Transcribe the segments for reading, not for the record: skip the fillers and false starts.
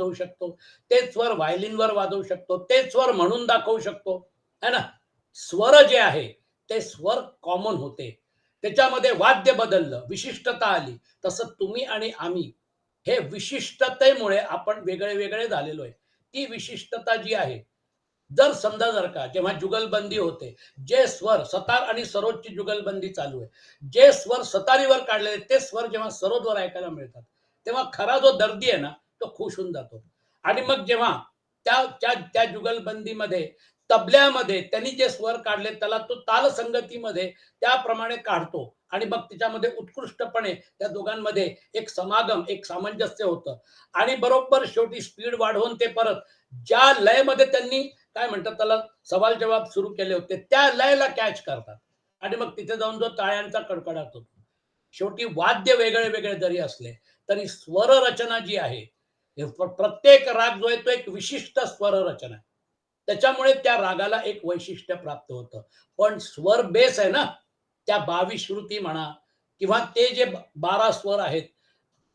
वाजवू शकतो, तेच स्वर व्हायलिनवर वाजवू शकतो, तेच स्वर म्हणून दाखवू शकतो, है ना. स्वर जे आहे ते स्वर कॉमन होते, त्याच्यामध्ये वाद्य बदललं, विशिष्टता आली. तसं तुम्ही आणि आम्ही हे विशिष्टतेमुळे आपण वेगळे वेगळे झालेलो आहे. ती विशिष्टता जी आहे, जर का जेव्हा जुगलबंदी होते, जे स्वर सतार आणि सरोदची जुगलबंदी चालू आहे, जे स्वर सतारीवर काढलेले ते स्वर जेव्हा सरोदवर ऐकायला मिळतात, तेव्हा खरा जो दर्दी आहे ना, तो खुश होऊन जातो. आणि मग जेव्हा त्या त्या त्या जुगलबंदीमध्ये तबल्यामध्ये त्यांनी जे स्वर काढले त्याला तो ताल संगतीमध्ये त्याप्रमाणे काढतो आणि मग त्याच्यामध्ये उत्कृष्टपणे त्या दोघांमध्ये एक समागम, एक सामंजस्य होतं. आणि बरोबर शेवटी स्पीड वाढवून ते परत ज्या लयमध्ये त्यांनी काय म्हणतात त्याला सवाल जवाब सुरू केले होते, त्या लयला कॅच करतात आणि मग तिथे जाऊन जो टाळ्यांचा कडकडाट होतो. शेवटी वाद्य वेगळे वेगळे जरी असले तरी स्वर रचना जी आहे, प्रत्येक राग जो आहे तो एक विशिष्ट स्वर रचना आहे. त्याच्यामुळे त्या रागाला एक वैशिष्ट्य प्राप्त होतं. पण स्वर बेस आहे ना, त्या 22 श्रुती म्हणा किंवा ते जे 12 स्वर आहेत,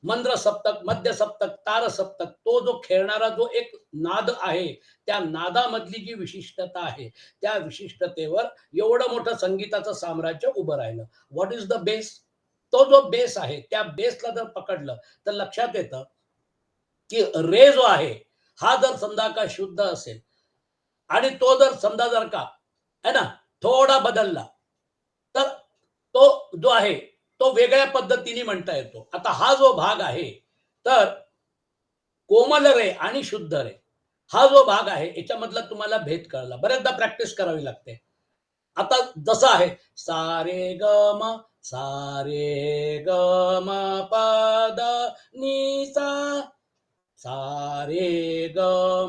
मंद्र सप्तक, मध्य सप्तक, तार सप्तक, तो जो खेळणारा जो एक नाद आहे, त्या नादामधली जी विशिष्टता आहे, त्या विशिष्टतेवर एवढं मोठं संगीताचं साम्राज्य उभं राहिलं. What is the base? तो जो बेस आहे, त्या बेसला जर पकडलं तर लक्षात येतं की रे जो आहे, हा जर समजा का शुद्ध असेल आणि तो जर समजा जर का है ना थोडा बदलला, तर तो जो आहे तो वेगळ्या पद्धतीने म्हणता येतो. आता हा जो भाग आहे, तर कोमल रे आणि शुद्ध रे हा जो भाग आहे याच्यामधला तुम्हाला भेद कळला. बऱ्याचदा प्रॅक्टिस करावी लागते. आता जसं आहे सारे ग म सारे ग म पद नि सा सारे ग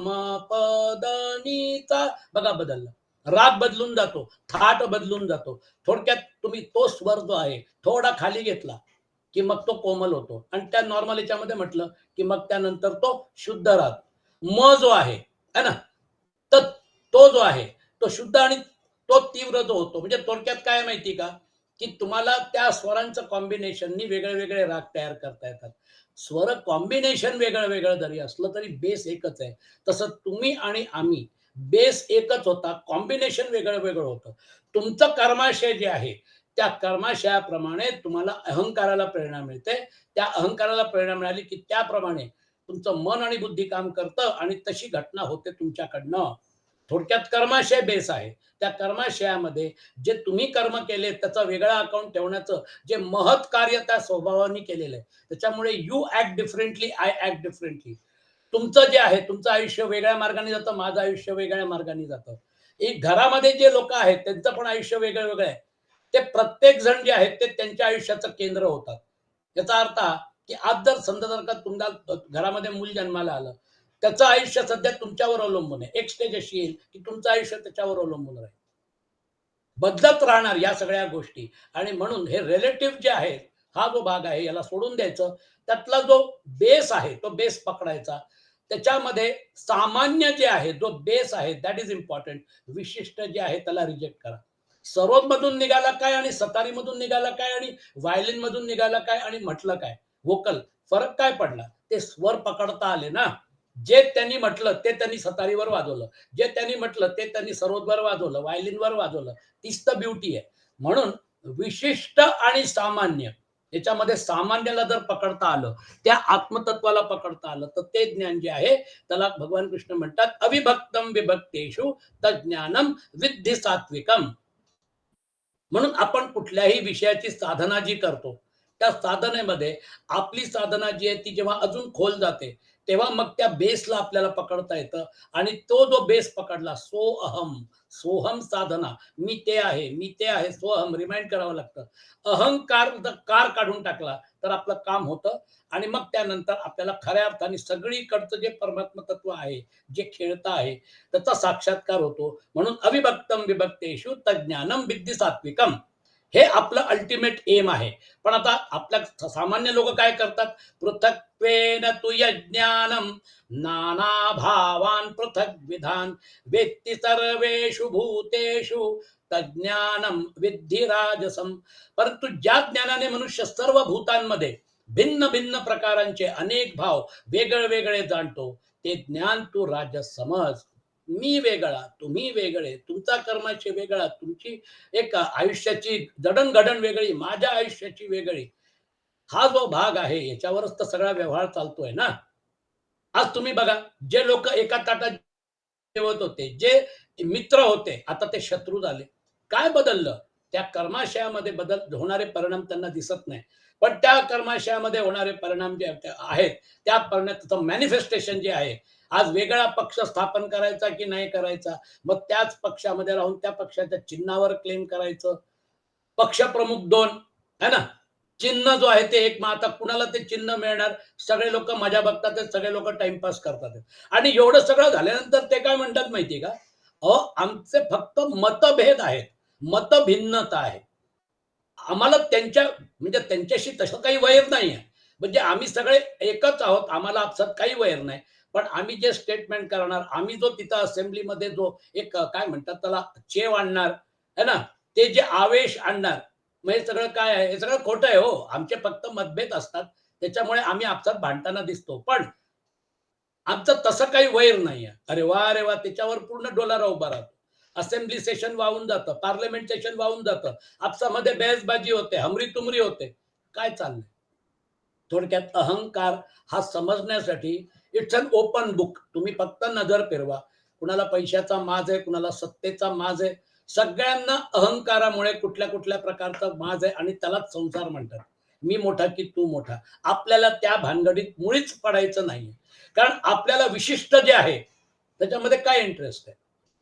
म पद नि सा, बघा बदललं. राग बदलून जातो, थाट बदलून जातो. थोडक्यात तुम्ही तो स्वर जो आहे थोडा खाली घेतला की मग तो कोमल होतो आणि त्या नॉर्मल याच्यामध्ये म्हटलं की मग त्यानंतर तो शुद्ध राहतो. म जो आहे है ना, तर तो जो आहे तो शुद्ध आणि तो तीव्र जो होतो. म्हणजे थोडक्यात काय माहिती का, की तुम्हाला त्या स्वरांचं कॉम्बिनेशननी वेगळे वेगळे राग तयार करता येतात. स्वर कॉम्बिनेशन वेगळं वेगळं जरी असलं तरी बेस एकच आहे. तसं तुम्ही आणि आम्ही बेस एकच होता, कॉम्बिनेशन वेगळं वेगळं होतं. तुमचं कर्माशय जे आहे त्या कर्माशयाप्रमाणे तुम्हाला अहंकाराला प्रेरणा मिळते. त्या अहंकाराला प्रेरणा मिळाली की त्याप्रमाणे तुमचं मन आणि बुद्धी काम करतं आणि तशी घटना होते तुमच्याकडनं. थोडक्यात कर्माशय बेस आहे. त्या कर्माशयामध्ये जे तुम्ही कर्म केले त्याचा वेगळा अकाउंट ठेवण्याचं जे महत् कार्य त्या स्वभावाने केलेलं आहे, त्याच्यामुळे you act differently, I act differently. तुमचं जे आहे तुमचं आयुष्य वेगळ्या मार्गाने जातं, माझं आयुष्य वेगळ्या मार्गाने जातं. एक घरामध्ये जे लोक आहेत त्यांचं पण आयुष्य वेगळं वेगळं आहे. ते प्रत्येक जण जे आहेत ते त्यांच्या आयुष्याचं केंद्र होतात. याचा अर्थ हा की आज जर समजा जर का तुमच्या घरामध्ये मूल जन्माला आलं, त्याचं आयुष्य सध्या तुमच्यावर अवलंबून आहे. एक स्टेज अशी येईल की तुमचं आयुष्य त्याच्यावर अवलंबून राहील. बदलत राहणार या सगळ्या गोष्टी. आणि म्हणून हे रिलेटिव्ह जे आहे, हा जो भाग आहे याला सोडून द्यायचं. त्यातला जो बेस आहे तो बेस पकडायचा. त्याच्यामध्ये सामान्य जे आहे जो बेस आहे दॅट इज इम्पॉर्टंट. विशिष्ट जे आहे त्याला रिजेक्ट करा. सरोद मधून निघाला काय आणि सतारी मधून निघाला काय आणि व्हायलिन मधून निघाला काय आणि म्हटलं काय व्होकल, फरक काय पडला? ते स्वर पकडता आले ना. जे त्यांनी म्हटलं ते त्यांनी सतारीवर वाजवलं, जे त्यांनी म्हटलं ते त्यांनी सरोदवर वाजवलं, व्हायलिनवर वाजवलं. तीच तर ब्युटी आहे. म्हणून विशिष्ट आणि सामान्य याच्यामध्ये सामान्याला जर पकडता आलं, त्या आत्मतत्वाला पकडता आलं, तर ते ज्ञान जे आहे त्याला भगवान कृष्ण म्हणतात अविभक्तम विभक्तेषु तज्ज्ञानम विद्धि सात्विकम. म्हणून आपण कुठल्याही विषयाची साधना जी करतो, त्या साधनेमध्ये आपली साधना जी आहे ती जेव्हा अजून खोल जाते, तेव्हा मग त्या बेसला आपल्याला पकडता येतं. आणि तो जो बेस पकडला सोअहम, सोहम साधना, मी ते आहे, मी ते आहे, सोहम रिमाइंड करावं लागतं. अहंकार जर कार काढून टाकला तर आपलं काम होतं. आणि मग त्यानंतर आपल्याला खऱ्या अर्थाने सगळीकडचं जे परमात्म तत्व आहे, जे खेळतं आहे, त्याचा साक्षात्कार होतो. म्हणून अविभक्तम विभक्तेषु तज्ज्ञानम विद्धि सात्विकम, हे आपलं अल्टिमेट एम आहे. पण आता आपल्या सामान्य लोक काय करतात, पृथक्त्वेन तु यज्ञानम नाना भावान पृथक विधान वेत्ति सर्वेषु भूतेषु तज्ज्ञानम विद्धि राजसम. परंतु ज्या ज्ञानाने मनुष्य सर्व भूतांमध्ये भिन्न भिन्न प्रकारांचे अनेक भाव वेगळे जाणतो, ते ज्ञान तू राजस समज. मी वेगळा, तुम्ही वेगळे, तुमचा कर्माशी वेगळा, तुमची एक आयुष्याची जडणघडण वेगळी, माझ्या आयुष्याची वेगळी. हा जो भाग आहे याच्यावरच तर सगळा व्यवहार चालतोय ना. आज तुम्ही बघा, जे लोक एका ताटात जेवत होते, जे मित्र होते, आता ते शत्रू झाले. काय बदललं? त्या कर्माशयामध्ये बदल होणारे परिणाम त्यांना दिसत नाही. पण त्या कर्माशयामध्ये होणारे परिणाम जे आहेत, त्या परिणामाचं मॅनिफेस्टेशन जे आहे, आज वेगळा पक्ष स्थापन करायचा की नाही करायचा, मग त्याच पक्षामध्ये राहून त्या पक्षाच्या चिन्हावर क्लेम करायचं. पक्षप्रमुख 2 है ना? चिन्ह जो आहे ते एक, मग आता कुणाला ते चिन्ह मिळणार? सगळे लोक मजा बघतात आहेत, सगळे लोक टाइमपास करतात आहेत. आणि एवढं सगळं झाल्यानंतर ते काय म्हणतात माहितीये का? अहो, आमचे फक्त मतभेद आहेत, मतभिन्नता आहे. आम्हाला त्यांच्या म्हणजे त्यांच्याशी तसं काही वैर नाहीये. म्हणजे आम्ही सगळे एकच आहोत. आम्हाला आपसात काही वैर नाही. पण आम्ही जे स्टेटमेंट करणार, आम्ही जो तिथं असेंब्लीमध्ये जो एक काय म्हणतात त्याला चेव आणणार, है ना? ते जे आवेश आणणार, मग हे सगळं काय आहे? हे सगळं खोटं आहे हो. आमचे फक्त मतभेद असतात. त्याच्यामुळे आम्ही आपसात भांडताना दिसतो. पण आमचं तसं काही वैर नाहीये. अरे वाह! अरे वाह! त्याच्यावर पूर्ण डोलारा उभा राहतो. असेंब्ली सेशन वाहून जातं, पार्लमेंट सेशन वाहून जातं. आपसामध्ये बहसबाजी होते, हमरी-तुमरी होते. काय चाललंय? थोडक्यात अहंकार हा समजण्यासाठी इट्स अन ओपन बुक. तुम्ही फक्त नजर फिरवा. कुणाला पैशाचा माज आहे, कुणाला सत्तेचा माज आहे. सगळ्यांना अहंकारामुळे कुठल्या-कुठल्या प्रकारचा माज आहे आणि त्यालाच संसार म्हणतात. मी मोठा की तू मोठा. आपल्याला त्या भानगडीत मुळीच पडायचं नाहीये. कारण आपल्याला विशिष्ट जे आहे, त्याच्यामध्ये काय इंटरेस्ट आहे?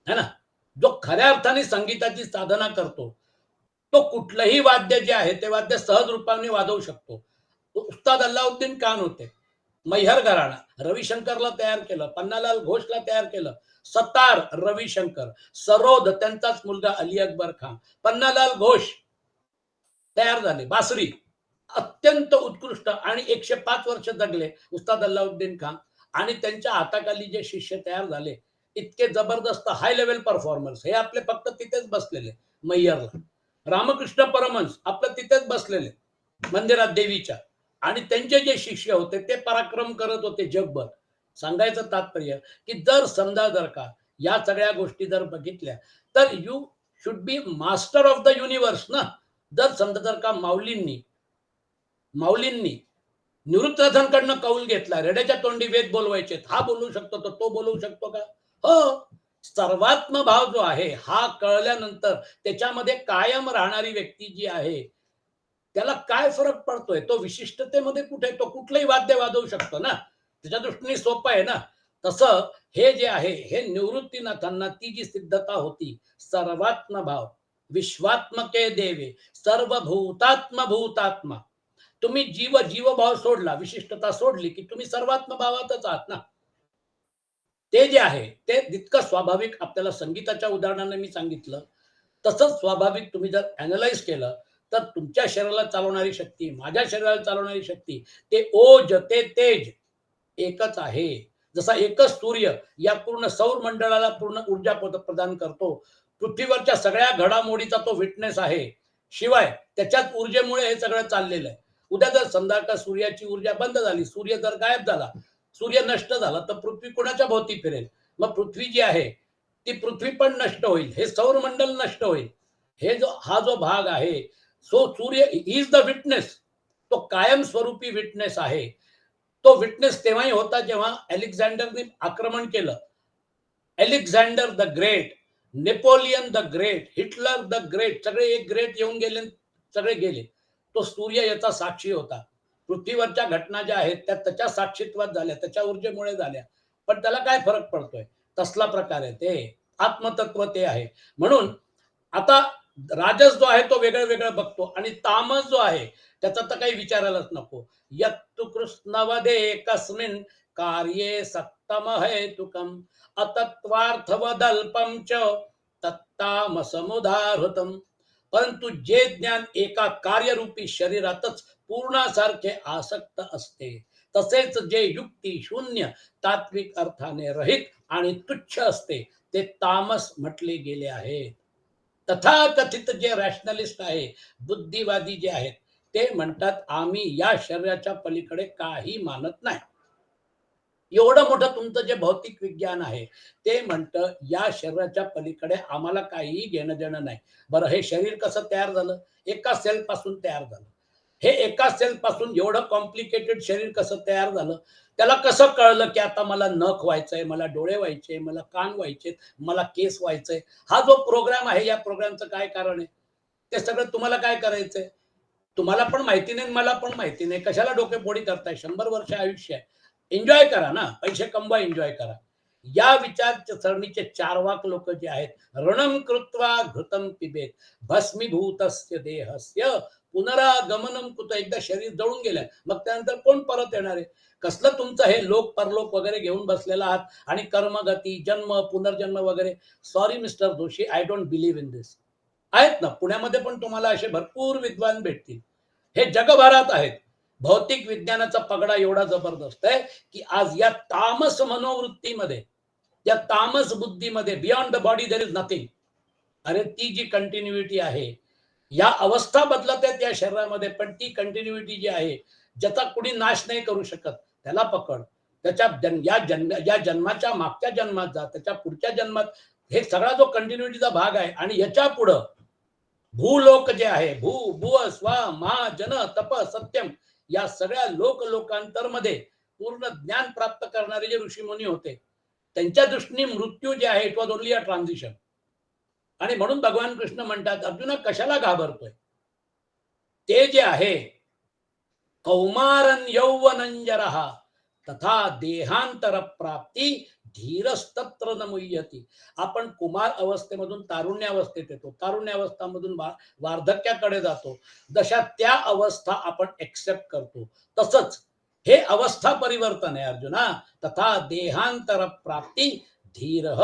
है ना? जो खऱ्या अर्थाने संगीताची साधना करतो, तो कुठलंही वाद्य जे आहे, ते वाद्य सहज रूपाने वाजवू शकतो. उस्ताद अल्लाउद्दीन खान होते. मैहर घराणा. रविशंकरला तयार केलं. पन्नालाल घोषला तयार केलं. सतार रविशंकर. सरोद त्यांचाच मुलगा अली अकबर खान. पन्नालाल घोष तयार झाले. बासरी अत्यंत उत्कृष्ट आणि 105 वर्ष जगले उस्ताद अल्लाउद्दीन खान. आणि त्यांच्या हाताखाली जे शिष्य तयार झाले, इतके जबरदस्त हाय लेवल परफॉर्मर्स, हे आपले फक्त तिथेच बसलेले मैयरला. रामकृष्ण परमहंस आपलं तिथेच बसलेले मंदिरात देवीच्या. आणि त्यांचे जे शिष्य होते ते पराक्रम करत होते जगभर. सांगायचं तात्पर्य, की जर समजा जर का या सगळ्या गोष्टी जर बघितल्या, तर you should be master of the universe ना. जर समजा जर का माऊलींनी निवृत्तराजांकडनं कौल घेतला, रेड्याच्या तोंडी वेद बोलवायचे, हा बोलू शकतो तर तो बोलू शकतो का? हो. सर्वात्म भाव जो आहे हा कळल्यानंतर त्याच्यामध्ये कायम राहणारी व्यक्ती जी आहे, त्याला काय फरक पडतोय? तो विशिष्टतेमध्ये कुठे, तो कुठलंही वाद्य वाजवू शकतो ना. त्याच्या दृष्टीने सोपं आहे ना. तसं हे जे आहे, हे निवृत्तीनाथांना ती जी सिद्धता होती, सर्वात्म भाव, विश्वात्मके देवे, सर्वभूतात्म भूतात्मा. तुम्ही जीवभाव सोडला, विशिष्टता सोडली, की तुम्ही सर्वात्म भावातच आहात ना. ते जे आहे, ते जितकं स्वाभाविक आपल्याला संगीताच्या उदाहरणाने मी सांगितलं, तसंच स्वाभाविक तुम्ही जर अॅनलाईज केलं, तर तुमच्या शरीराला चालवणारी शक्ती, माझ्या शरीराला चालवणारी शक्ती, ते ओज, ते तेज एकच आहे. जसा एकच सूर्य या पूर्ण सौर मंडळाला पूर्ण ऊर्जा प्रदान करतो. पृथ्वीवरच्या सगळ्या घडामोडीचा तो विटनेस आहे. शिवाय त्याच्याच ऊर्जेमुळे हे सगळं चाललेलं आहे. उद्या जर समजा का सूर्याची ऊर्जा बंद झाली, सूर्य जर गायब झाला, सूर्य नष्ट झाला, तर पृथ्वी कोणाच्या भोवती फिरेल? मग पृथ्वी जी आहे, ती पृथ्वी पण नष्ट होईल. हे सौरमंडल नष्ट होईल. हा जो भाग आहे, सो सूर्य इज द विटनेस. तो कायमस्वरूपी विटनेस आहे. तो विटनेस तेव्हाही होता जेव्हा अलेक्झांडरने आक्रमण केलं. Alexander the great, Napoleon the great, Hitler the great, सगळे एक ग्रेट येऊन गेले, सगळे गेले. तो सूर्य याचा साक्षी होता. पृथ्वीवरच्या घटना ज्या आहेत त्या त्याच्या साक्षीत्वात झाल्या, त्याच्या ऊर्जेमुळे झाल्या. पण त्याला काय फरक पडतोय? तसला प्रकार आहे ते. आत्मतत्व ते आहे. म्हणून आता राजस जो आहे तो वेगळं बघतो आणि तामस जो आहे त्याचा तर काही विचारायलाच नको. यत्तु कृष्णवदे कस्मिन् कार्ये सक्तम हेतुकम अतत्वार्थवदल्पम च तत्तामसमुदाहृतम. परंतु जे ज्ञान एका कार्यरूपी शरीरातच पूर्णासारखे आसक्त असते, तसेच जे युक्ती शून्य, तात्विक अर्थाने रहित आणि तुच्छ असते, ते तामस म्हटले गेले आहे. तथाकथित जे रॅशनलिस्ट आहे, बुद्धिवादी जे आहेत, ते म्हणतात आम्ही या शरीराच्या पलीकडे काही मानत नाही. एवढं मोठं तुमचं जे भौतिक विज्ञान आहे, ते म्हणतं या शरीराच्या पलीकडे आम्हाला काहीही घेणं-देणं नाही. बरं हे शरीर कसं तयार झालं? एका सेलपासून तयार झालं. हे एका सेलपासून एवढं कॉम्प्लिकेटेड शरीर कसं तयार झालं? त्याला कसं कळलं, की आता मला नख व्हायचंय, मला डोळे व्हायचे, मला कान व्हायचेत, मला केस व्हायचंय. हा जो प्रोग्राम आहे, या प्रोग्रामचं काय कारण आहे? ते सगळं तुम्हाला काय करायचंय? तुम्हाला पण माहिती नाही मला पण माहिती नाही. कशाला डोकेफोडी करताय? 100 वर्ष आयुष्य आहे. एन्जॉय करा ना. पैसे कमवा, एन्जॉय करा. या विचारसरणीचे चार्वाक लोक जे आहेत, ऋणं कृत्वा घृतं पिबेत, भस्मीभूतस्य देहस्य पुनरागमनं कुत. एकदा शरीर जळून गेलं, मग त्यानंतर कोण परत येणार आहे? कसलं तुमचं हे लोक परलोक वगैरे घेऊन बसलेला आहात आणि कर्मगती, जन्म, पुनर्जन्म वगैरे. Sorry mister Joshi, I don't believe in this. आहेत ना, पुण्यामध्ये पण तुम्हाला असे भरपूर विद्वान भेटतील. हे जगभरात आहेत. भौतिक विज्ञानाचा पगडा एवढा जबरदस्त आहे, की आज या तामस मनोवृत्तीमध्ये, या तामस बुद्धीमध्ये beyond the body there is nothing. अरे ती जी कंटिन्युइटी आहे, या अवस्था बदलत आहेत या शरीरामध्ये, पण ती कंटिन्युइटी जी आहे, ज्याचा कुणी नाश नाही करू शकत, त्याला पकड. त्याच्या या जन्माच्या मागच्या जन्मात जा, त्याच्या पुढच्या जन्मात, हे सगळा जो कंटिन्युइटीचा भाग आहे. आणि याच्या पुढं भूलोक जे आहे, भुव स्व मा जन तप सत्यम, या सगळ्या लोकांतर मध्ये पूर्ण ज्ञान प्राप्त करणारे जे ऋषीमुनी होते, त्यांच्या दृष्टीने मृत्यू जे आहे, it was only a transition. आणि म्हणून भगवान कृष्ण म्हणतात, अर्जुना कशाला घाबरतोय? ते जे आहे, कौमारन यौवनंजरः तथा देहांतर प्राप्ती धीरस्तत्र न मुह्यती. आपण कुमार अवस्थेमधून तारुण्य अवस्थेत येतो, तारुण्य अवस्थामधून वार्धक्याकडे जातो. जशा त्या अवस्था आपण एक्सेप्ट करतो, तसंच हे अवस्था परिवर्तन आहे अर्जुना. तथा देहांतर प्राप्ती धीर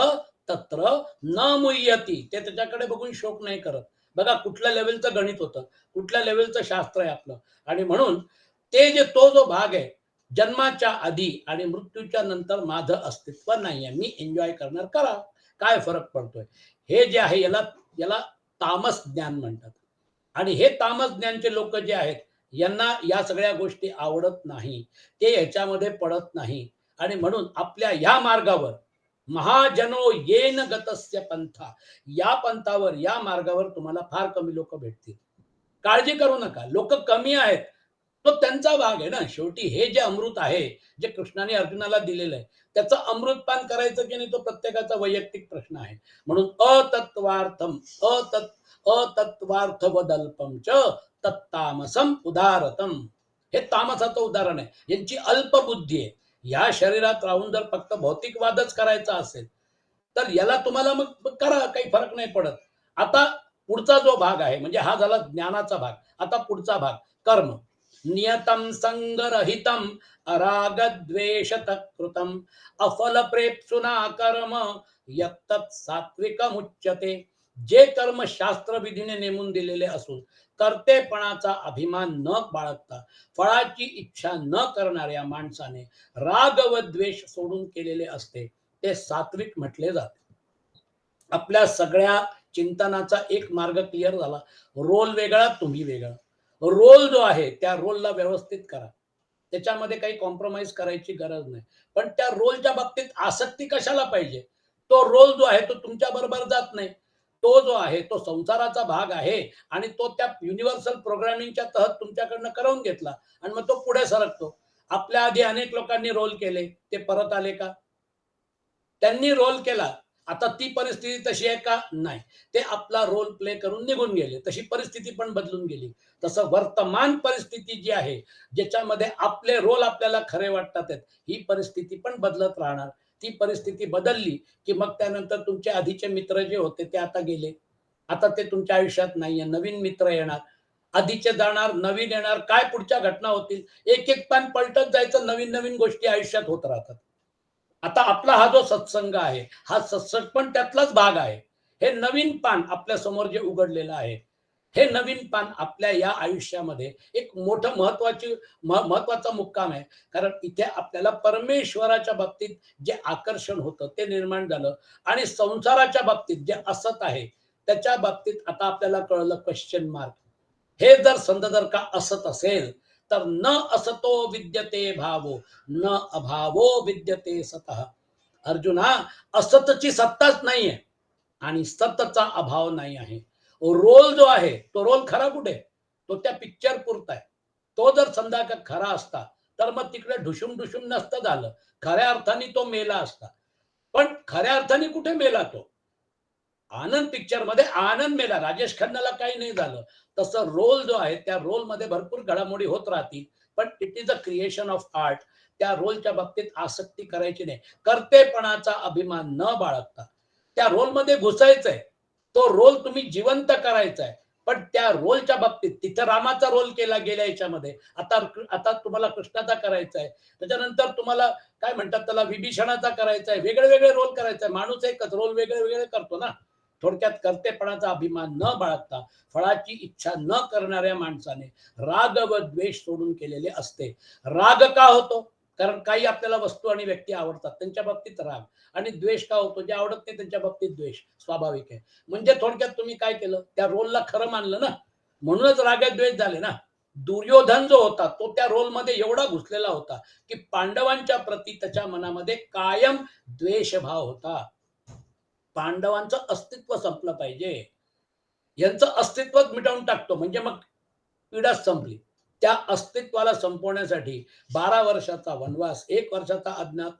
तत्र न मुह्यती. ते त्याच्याकडे बघून शोक नाही करत. बघा कुठल्या लेवलचं गणित होतं, कुठल्या लेवलचं शास्त्र आहे आपलं. आणि म्हणून तो जो भाग आहे, जन्माच्या आधी आणि मृत्यूच्या नंतर माझं अस्तित्व नाहीये, मी एन्जॉय करणार, करा, काय फरक पडतोय? हे जे आहे, याला याला तामस ज्ञान म्हणतात. आणि हे तामस ज्ञानचे लोक जे आहेत, यांना या सगळ्या गोष्टी आवडत नाही, ते ह्याच्यामध्ये पडत नाही. आणि म्हणून आपल्या या मार्गावर महाजनो येन गतस्य पंथा, या पंथावर, या मार्गावर तुम्हाला फार कमी लोक भेटतील. काळजी करू नका, लोक कमी आहेत, तो त्यांचा भाग आहे ना. शेवटी हे जे अमृत आहे, जे कृष्णाने अर्जुनाला दिलेलं आहे, त्याचं अमृतपान करायचं की नाही, तो प्रत्येकाचा वैयक्तिक प्रश्न आहे. म्हणून अतत्वार्थम अतत्वार्थवदल्पम च तत्तामसम उदारतम. हे तामसाचं उदाहरण आहे. यांची अल्पबुद्धी आहे. या शरीरात राहून जर फक्त भौतिकवादच करायचा असेल, तर याला तुम्हाला मग करा, काही फरक नाही पडत. आता पुढचा जो भाग आहे, म्हणजे हा झाला ज्ञानाचा भाग. आता पुढचा भाग कर्म. नियतं संगरहितं अरागद्वेषतः कृतं अफलप्रेप्सुना कर्म यत्तत् सात्विकमुच्यते. जे कर्म शास्त्र विधीने नेमून दिलेले असून कर्तेपणाचा अभिमान न बाळगता फळाची इच्छा न करणाऱ्या माणसाने राग व द्वेष सोडून केलेले असते, ते सात्विक म्हटले जाते. आपल्या सगळ्या चिंतनाचा एक मार्ग क्लिअर झाला. रोल वेगळा, तुम्ही वेगळा. रोल जो आहे, त्या रोलला व्यवस्थित करा. त्याच्यामध्ये काही कॉम्प्रोमाइज करायची गरज नाही. पण त्या रोलच्या बाबतीत आसक्ती कशाला पाहिजे? तो रोल जो आहे, तो तुमच्या बरोबर जात नाही. तो जो आहे, तो संसाराचा भाग आहे आणि तो त्या युनिव्हर्सल प्रोग्रामिंगच्या तहत तुमच्याकडनं करवून घेतला आणि मग तो पुढे सरकतो. आपल्या आधी अनेक लोकांनी रोल केले, ते परत आले का? त्यांनी रोल केला. आता ती परिस्थिती तशी आहे का? नाही. ते आपला रोल प्ले करून निघून गेले. तशी परिस्थिती पण बदलून गेली. तसं वर्तमान परिस्थिती जी आहे, ज्याच्यामध्ये आपले रोल आपल्याला खरे वाटतात आहेत, ही परिस्थिती पण बदलत राहणार. ती परिस्थिती बदलली, की मग त्यानंतर तुमचे आधीचे मित्र जे होते ते आता गेले. आता ते तुमच्या आयुष्यात नाहीये. नवीन मित्र येणार. आधीचे जाणार, नवीन येणार. काय पुढच्या घटना होतील? एक-एक पान पलटत जायचं, नवीन-नवीन गोष्टी आयुष्यात होत राहतात. आता आपला हा जो सत्संग आहे, हा सत्संग पण त्यातलाच भाग आहे. हे नवीन पान आपल्या समोर जे उघडलेलं आहे, हे नवीन पान आपल्या या आयुष्यामध्ये एक मोठं महत्वाचा मुक्काम आहे. कारण इथे आपल्याला परमेश्वराच्या बाबतीत जे आकर्षण होतं ते निर्माण झालं आणि संसाराच्या बाबतीत जे असत आहे, त्याच्या बाबतीत आता आपल्याला कळलं क्वेश्चन मार्क. हे जर संद जर का असत असेल तर न असतो विद्यते भावो न अभावो विद्यते सतः. अर्जुना, असतची सत्ताच नाहीये आणि सतचा अभाव नाही आहे. रोल जो आहे तो रोल खरा कुठे? तो त्या पिक्चर पुरता आहे. तो जर समजा का खरा असता तर मग तिकडे ढुशूम ढुशूम नसतं झालं, खऱ्या अर्थाने तो मेला असता. पण खऱ्या अर्थाने कुठे मेला तो? आनंद पिक्चर मध्ये आनंद मेला, राजेश खन्नाला काही नाही झालं. तसं रोल जो आहे त्या रोल मध्ये भरपूर घडामोडी होत राहतील, पण it is a creation of art. त्या रोलच्या बाबतीत आसक्ती करायची नाही, कर्तेपणाचा अभिमान न बाळगता त्या रोल मध्ये घुसायचंय. तो रोल तुम्ही जिवंत करायचा आहे. पण त्या रोलच्या बाबतीत तिथं रामाचा रोल केला गेल्या याच्यामध्ये, आता आता तुम्हाला कृष्णाचा करायचा आहे, त्याच्यानंतर तुम्हाला काय म्हणतात त्याला विभीषणाचा करायचा आहे, वेगळे वेगळे रोल करायचा आहे. माणूस एकच रोल वेगळे वेगळे करतो ना. थोडक्यात कर्तेपणाचा अभिमान न बाळगता फळाची इच्छा न करणाऱ्या माणसाने राग व द्वेष सोडून केलेले असते. राग का होतो? कारण काही आपल्याला वस्तू आणि व्यक्ती आवडतात, त्यांच्या बाबतीत राग. आणि द्वेष का होतो? जे आवडत नाही त्यांच्या बाबतीत द्वेष स्वाभाविक आहे. म्हणजे थोडक्यात तुम्ही काय केलं? त्या रोलला खरं मानलं ना, म्हणूनच राग द्वेष झाले ना. दुर्योधन जो होता तो त्या रोलमध्ये एवढा घुसलेला होता की पांडवांच्या प्रती त्याच्या मनामध्ये कायम द्वेषभाव होता. पांडवांचं अस्तित्व संपलं पाहिजे, यांचं अस्तित्वच मिटवून टाकतो म्हणजे मग पीडाच संपली. त्या अस्तित्वाला संपवण्यासाठी 12 वर्षाचा वनवास, 1 वर्षाचा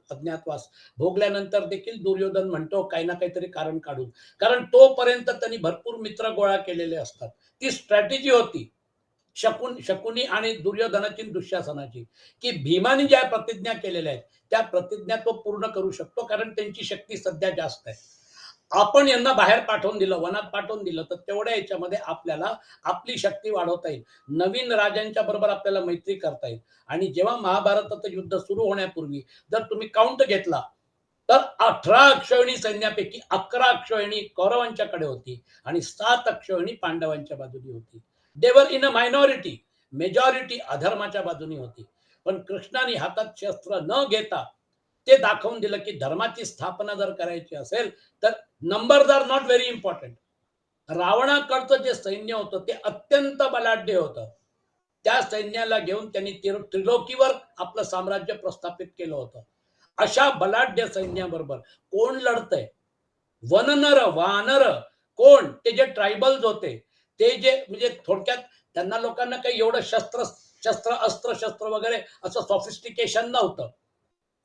अज्ञातवास भोगल्यानंतर देखील दुर्योधन म्हणतो काही ना काहीतरी कारण काढून. कारण तोपर्यंत त्यांनी भरपूर मित्र गोळा केलेले असतात. ती स्ट्रॅटेजी होती शकुनी आणि दुर्योधनाची दुःशासनाची, की भीमाने ज्या प्रतिज्ञा केलेल्या आहेत त्या प्रतिज्ञा तो पूर्ण करू शकतो, कारण त्यांची शक्ती सध्या जास्त आहे. आपण यांना बाहेर पाठवून दिलं, वनात पाठवून दिलं, तर तेवढ्या याच्यामध्ये आपल्याला आपली शक्ती वाढवता येईल. नवीन राजांच्या बरोबर आपल्याला मैत्री करता येईल. आणि जेव्हा महाभारताचं युद्ध सुरू होण्यापूर्वी जर तुम्ही काउंट घेतला तर 18 अक्षौहिणी सैन्यापैकी 11 अक्षौहिणी कौरवांच्याकडे होती आणि 7 अक्षौहिणी पांडवांच्या बाजूने होती. देवर इन अ मायनॉरिटी, मेजॉरिटी अधर्माच्या बाजूने होती. पण कृष्णाने हातात शस्त्र न घेता ते दाखवून दिलं की धर्माची स्थापना जर करायची असेल तर numbers are not very important. रावणाकडचं जे सैन्य होतं ते अत्यंत बलाढ्य होतं. त्या सैन्याला घेऊन त्यांनी त्रिलोकीवर आपलं साम्राज्य प्रस्थापित केलं होतं. अशा बलाढ्य सैन्याबरोबर कोण लढतंय? वननर वानर कोण? ते जे ट्रायबल्स होते, ते जे म्हणजे थोडक्यात त्यांना लोकांना काही एवढं अस्त्र शस्त्र वगैरे असं सॉफिस्टिकेशन नव्हतं.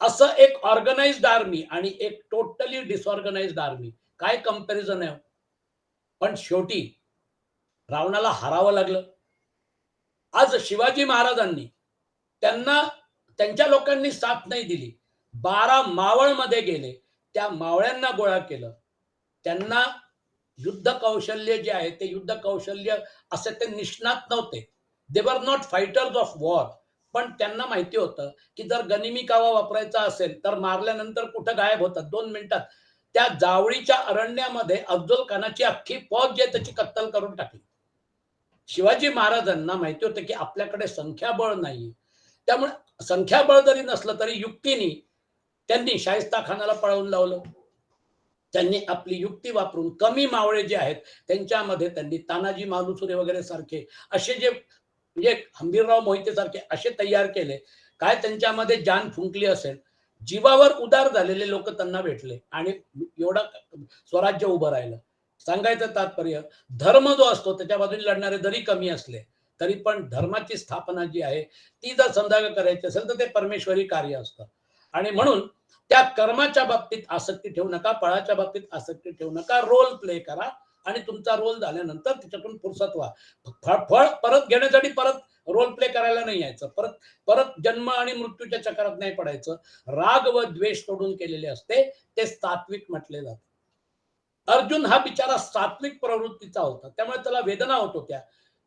असं एक ऑर्गनाइज्ड आर्मी आणि एक टोटली डिसऑर्गनाइज्ड आर्मी, काय कंपॅरिझन आहे? पण शेवटी रावणाला हारावं लागलं. आज शिवाजी महाराजांनी त्यांना त्यांच्या लोकांनी साथ नाही दिली. 12 मावळमध्ये गेले, त्या मावळ्यांना गोळा केलं. त्यांना युद्ध कौशल्य जे आहे ते युद्ध कौशल्य असे ते निष्णात नव्हते. दे were not fighters of war. पण त्यांना माहिती होतं की जर गनिमी कावा वापरायचा असेल तर मारल्यानंतर कुठं गायब होतात 2 मिनिटात. त्या जावळीच्या अरण्यामध्ये अफजल खानाची अख्खी फौज जे त्याची कत्तल करून टाकली. शिवाजी महाराजांना माहिती होतं की आपल्याकडे संख्याबळ नाही. त्यामुळे संख्याबळ जरी नसलं तरी युक्तीने त्यांनी शाहिस्ता खानाला पळवून लावलं. त्यांनी आपली युक्ती वापरून कमी मावळे जे आहेत त्यांच्यामध्ये त्यांनी तानाजी मालुसरे वगैरे सारखे असे जे म्हणजे हंबीरराव मोहिते सारखे असे तयार केले. काय त्यांच्यामध्ये जान फुंकली असेल, जीवावर उदार झालेले लोक त्यांना भेटले आणि एवढा स्वराज्य उभं राहिलं. सांगायचं तात्पर्य, धर्म जो असतो त्याच्या बाजूने लढणारे जरी कमी असले तरी पण धर्माची स्थापना जी आहे ती जर समजा करायची असेल तर ते परमेश्वरी कार्य असतं. आणि म्हणून त्या कर्माच्या बाबतीत आसक्ती ठेवू नका, फळाच्या बाबतीत आसक्ती ठेवू नका. रोल प्ले करा आणि तुमचा रोल झाल्यानंतर त्याच्यातून फुरसत व्हा. फळ परत घेण्यासाठी परत रोल प्ले करायला नाही यायचं. परत परत जन्म आणि मृत्यूच्या चक्रात नाही पडायचं. राग व द्वेष सोडून केलेले असते ते सात्विक म्हटले जाते. अर्जुन हा बिचारा सात्विक प्रवृत्तीचा होता, त्यामुळे त्याला वेदना होत होत्या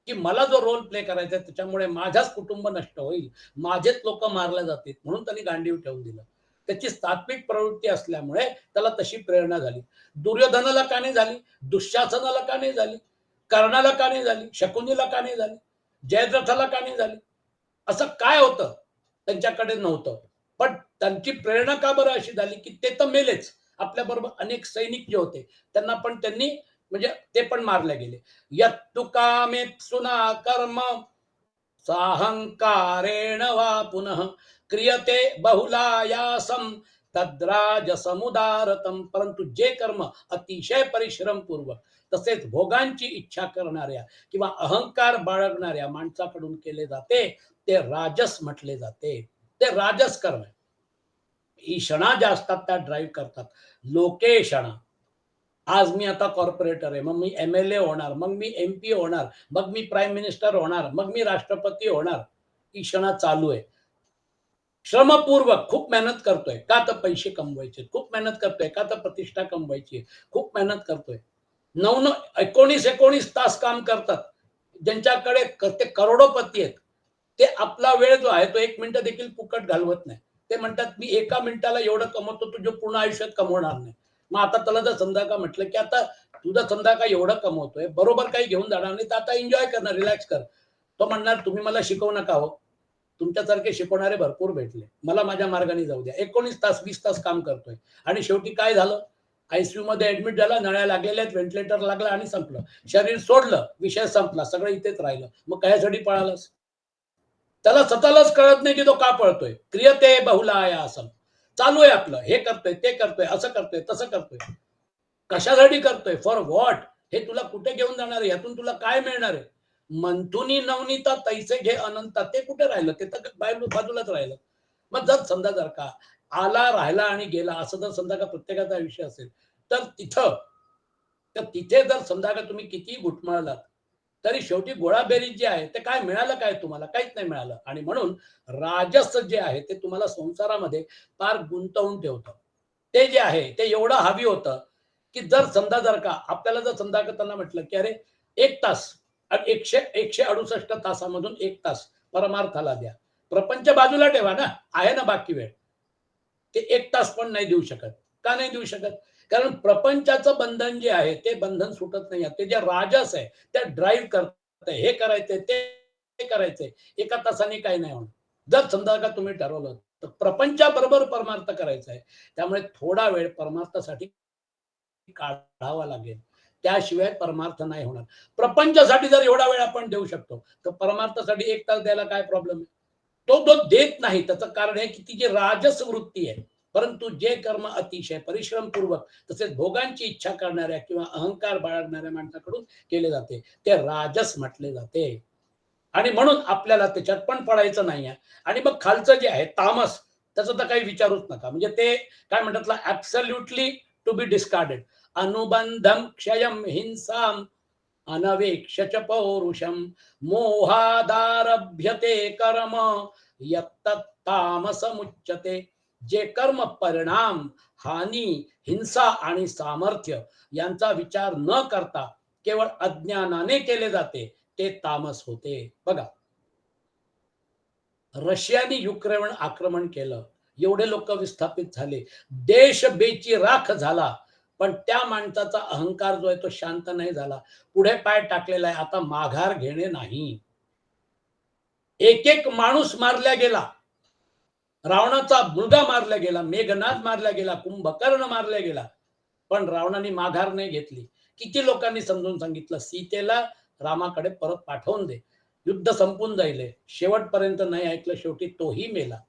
की मला जो रोल प्ले करायचा आहे त्याच्यामुळे माझ्याच कुटुंब नष्ट होईल, माझेच लोक मारले जातील, म्हणून त्यांनी गांडीव ठेवून दिलं. त्याची सात्विक प्रवृत्ती असल्यामुळे त्याला तशी प्रेरणा झाली. दुर्योधनाला का नाही झाली? दुःशासनाला का नाही झाली? कर्णाला का नाही झाली? शकुनीला का नाही झाली? जयद्रथाला का नाही झाली? असं काय होतं त्यांच्याकडे नव्हतं? पण त्यांची प्रेरणा का बरं अशी झाली की ते तर मेलेच, आपल्या बरोबर अनेक सैनिक जे होते त्यांना पण त्यांनी म्हणजे ते पण मारले गेले. यत्तु कामेप्सुना कर्म साहंकारेण वा पुनः क्रियते बहुलायासम तद्राजसमुदारतम. परंतु जे कर्म अतिशय परिश्रम पूर्वक तसेच भोगांची इच्छा करणाऱ्या किंवा अहंकार बाळगणाऱ्या माणसाकडून केले जाते ते राजस म्हटले जाते. ते राजस कर्म आहे. ईषणा ज्या असतात त्या ड्राईव्ह करतात. लोकेशणा. आज मी आता कॉर्पोरेटर आहे, मग मी एमएलए होणार, मग मी एमपी होणार, मग मी प्राईम मिनिस्टर होणार, मग मी राष्ट्रपती होणार. ही क्षणा चालू आहे. श्रमपूर्वक खूप मेहनत करतोय का तर पैसे कमवायचे, खूप मेहनत करतोय का तर प्रतिष्ठा कमवायची, खूप मेहनत करतोय. 19 तास काम करतात. ज्यांच्याकडे ते करोडोपती आहेत, ते आपला वेळ जो आहे तो 1 मिनिट देखील फुकट घालवत नाही. ते म्हणतात मी 1 मिनिटाला एवढं कमवतो, तुझं पूर्ण आयुष्यात कमवणार नाही. मग आता त्याला जर समजा का म्हटलं की आता तुझा समजा का एवढं कमवतोय, बरोबर काही घेऊन जाणार नाही, तर आता एन्जॉय करणार, रिलॅक्स कर. तो म्हणणार तुम्ही मला शिकवू नका हो, तुमच्यासारखे शिकवणारे भरपूर भेटले, मला माझ्या मार्गाने जाऊ द्या. 19 तास 20 तास काम करतोय आणि शेवटी काय झालं, आयसीयू मध्ये ऍडमिट झाला, नळ्या लागलेल्या आहेत, व्हेंटिलेटर लागला आणि संपलं. शरीर सोडलं, विषय संपला, सगळं इथेच राहिलं. मग कशासाठी पळालंस? त्याला स्वतःलाच कळत नाही की तो का पळतोय. क्रियते बहुलायासम. चालू आहे आपलं, हे करतोय, ते करतोय, असं करतोय, तसं करतोय. कशासाठी करतोय, फॉर व्हॉट? हे तुला कुठे घेऊन जाणार आहे, यातून तुला काय मिळणार आहे? मंथुनी नवनीता तैसे घे अनंता, ते कुठे राहिलं, ते तर बाजूलाच राहिलं. मग जर का आला राहिला आणि गेला असं जर समजा का प्रत्येकाचा विषय असेल, तर तिथे जर समजा का तुम्ही किती घुटमळलात तरी शेवटी गोळाबेरीज जे आहे ते काय मिळालं, काय तुम्हाला काहीच नाही मिळालं. आणि म्हणून राजस जे आहे ते तुम्हाला संसारामध्ये फार गुंतवून ठेवतं. ते जे आहे ते एवढं हवी होतं की जर का आपल्याला जर समजा का त्यांना म्हटलं की अरे 1 तास 168 तासामधून 1 तास परमार्थाला द्या, प्रपंच बाजूला ठेवा ना, आहे ना बाकी वेळ. ते 1 तास पण नाही देऊ शकत. का नाही देऊ शकत? कारण प्रपंचाचं बंधन जे आहे ते बंधन सुटत नाही. ते जे राजस आहे ते ड्राईव्ह करत हे करायचंय ते करायचंय. 1 तासाने काही नाही होणार. जर समजा का तुम्ही ठरवलं तर प्रपंचाबरोबर परमार्थ करायचा आहे, त्यामुळे थोडा वेळ परमार्थासाठी काढावा लागेल. त्याशिवाय परमार्थ नाही होणार. प्रपंचासाठी जर एवढा वेळ आपण देऊ शकतो, तर परमार्थासाठी 1 तास द्यायला काय प्रॉब्लेम आहे? तो देत नाही, त्याचं कारण आहे की ती जी राजस वृत्ती आहे. परंतु जे कर्म अतिशय परिश्रमपूर्वक तसेच भोगांची इच्छा करणाऱ्या किंवा अहंकार बाळगणाऱ्या माणसाकडून केले जाते, ते राजस म्हटले जाते. आणि म्हणून आपल्याला त्याच्यात पण पडायचं नाहीये. आणि मग खालचं जे आहे तामस, त्याचं तर काही विचारूच नका. म्हणजे ते काय म्हणतात ना, absolutely to be discarded. Anubandham क्षयम हिंसाम अनवेक्ष च पौरुषम मोहादारभ्यते कर्म यत्तत्तामसमुच्यते. जे कर्म परिणाम, हानी, हिंसा आणि सामर्थ्य यांचा विचार न करता केवळ अज्ञानाने केले जाते ते तामस होते. बघा, रशियाने युक्रेन आक्रमण केलं, एवढे लोक विस्थापित झाले, देश बेची राख झाला, पण त्या माणसाचा अहंकार जो आहे तो शांत नाही झाला. पुढे पाय टाकलेला आहे, आता माघार घेणे नाही. एक एक माणूस मारला गेला. रावणाचा मुलगा मारला गेला, मेघनाद मारला गेला, कुंभकर्ण मारला गेला, पण रावणाने माघार नाही घेतली. किती लोकांनी समजून सांगितलं सीतेला रामाकडे परत पाठवून दे, युद्ध संपून जाईल. शेवटपर्यंत नाही ऐकलं, शेवटी तोही मेला.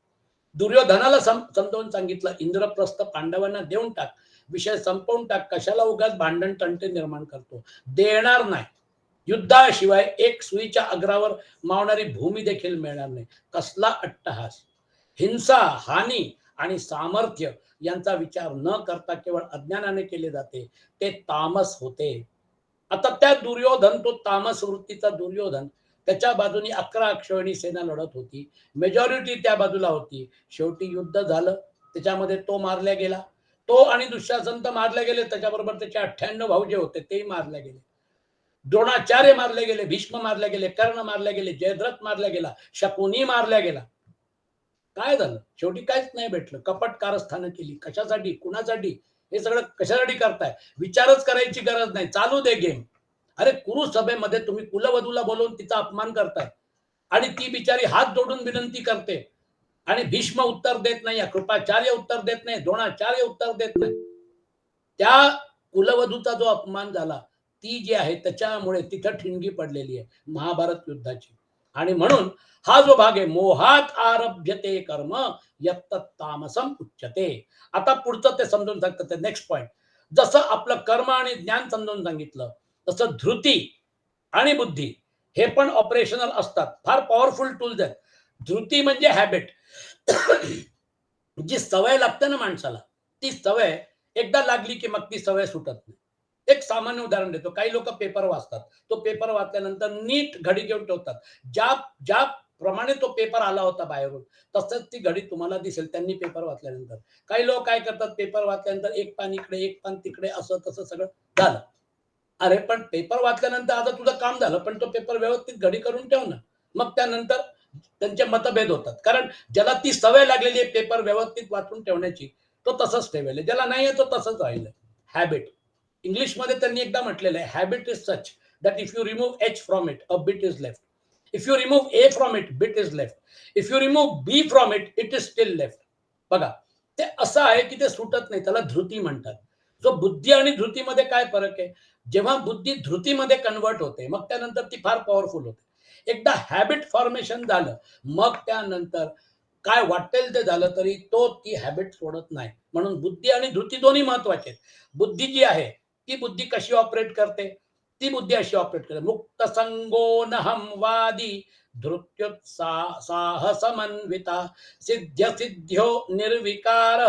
दुर्योधनाला समजावून सांगितलं इंद्रप्रस्थ पांडवांना देऊन टाक, विषय संपवून टाक, कशाला उगाच भांडण तंटे निर्माण करतो. देणार नाही. युद्धाशिवाय एक सुईच्या अग्रावर मावणारी भूमी देखील मिळणार नाही. कसला अट्टहास! हिंसा, हानी आणि सामर्थ्य यांचा विचार न करता केवळ अज्ञानाने केले जाते, ते तामस होते. आता त्या दुर्योधन, तो तामस वृत्तीचा दुर्योधन, त्याच्या बाजूनी 11 अक्षौहिणी सेना लढत होती. मेजॉरिटी त्या बाजूला होती. शेवटी युद्ध झालं, त्याच्यामध्ये तो मारला गेला. तो आणि दुःशासन तर मारले गेले, त्याच्याबरोबर त्याचे 98 भाऊ जे होते तेही मारले गेले. द्रोणाचार्य मारले गेले, भीष्म मारले गेले, कर्ण मारले गेले, जयद्रथ मारला गेला, शकुनी मारला गेला. काय झालं? शेवटी काहीच नाही भेटलं. कपट कारस्थानं केली. कशासाठी? कुणासाठी? हे सगळं कशासाठी करताय? विचारच करायची गरज नाही. चालू दे गेम. अरे कुरु सभेमध्ये तुम्ही कुलवधूला बोलवून तिचा अपमान करताय आणि ती बिचारी हात जोडून विनंती करते आणि भीष्म उत्तर देत नाही, कृपाचार्य उत्तर देत नाही, द्रोणाचार्य उत्तर देत नाही. त्या कुलवधूचा जो अपमान झाला, ती जी आहे त्याच्यामुळे तिथं ठिणगी पडलेली आहे महाभारत युद्धाची. आणि म्हणून हा जो भाग आहे, मोहात आरभ्यते कर्म यत्त तामसम उच्यते. आता पुढचं ते समजून सांगतात, ते नेक्स्ट पॉइंट. जसं आपलं कर्म आणि ज्ञान समजून सांगितलं, तसं धृती आणि बुद्धी हे पण ऑपरेशनल असतात. फार पॉवरफुल टूल्स आहेत. धृती म्हणजे हॅबिट. जी सवय लागते ना माणसाला, ती सवय एकदा लागली की मग ती सवय सुटत नाही. एक सामान्य उदाहरण देतो. काही लोक पेपर वाचतात. तो पेपर वाचल्यानंतर नीट घडी घेऊन ठेवतात. ज्या ज्या प्रमाणे तो पेपर आला होता बाहेरून, तसंच ती घडी तुम्हाला दिसेल त्यांनी पेपर वाचल्यानंतर. काही लोक काय करतात, पेपर वाचल्यानंतर एक पान इकडे, एक पान तिकडे, असं तसं सगळं झालं. अरे पण पेपर वाचल्यानंतर आता तुझं काम झालं, पण तो पेपर व्यवस्थित घडी करून ठेव ना. मग त्यानंतर त्यांचे मतभेद होतात. कारण ज्याला ती सवय लागलेली आहे पेपर व्यवस्थित वाचून ठेवण्याची, तो तसंच ठेवेल. ज्याला नाही आहे तो तसंच राहील. हॅबिट. इंग्लिशमध्ये त्यांनी एकदा म्हटलेलं आहे, habit is such that if you remove H from it, a bit is left. If you remove A from it, bit is left. If you remove B from it, it is still left. बघा, ते असं आहे की ते सुटत नाही. त्याला धृती म्हणतात. जो बुद्धी आणि धृतीमध्ये काय फरक आहे? जेव्हा बुद्धी धृतीमध्ये कन्वर्ट होते, मग त्यानंतर ती फार पॉवरफुल होते. एकदा हॅबिट फॉर्मेशन झालं, मग त्यानंतर काय वाटेल ते झालं तरी तो ती हॅबिट सोडत नाही. म्हणून बुद्धी आणि धृती दोन्ही महत्वाचे आहेत. बुद्धी जी आहे, ती बुद्धी कशी ऑपरेट करते? ती बुद्धी अशी ऑपरेट करते. मुक्त संगो नहम वादी धृत्युत्साह समन्विता सिद्ध्य सिद्ध्यो निर्विकार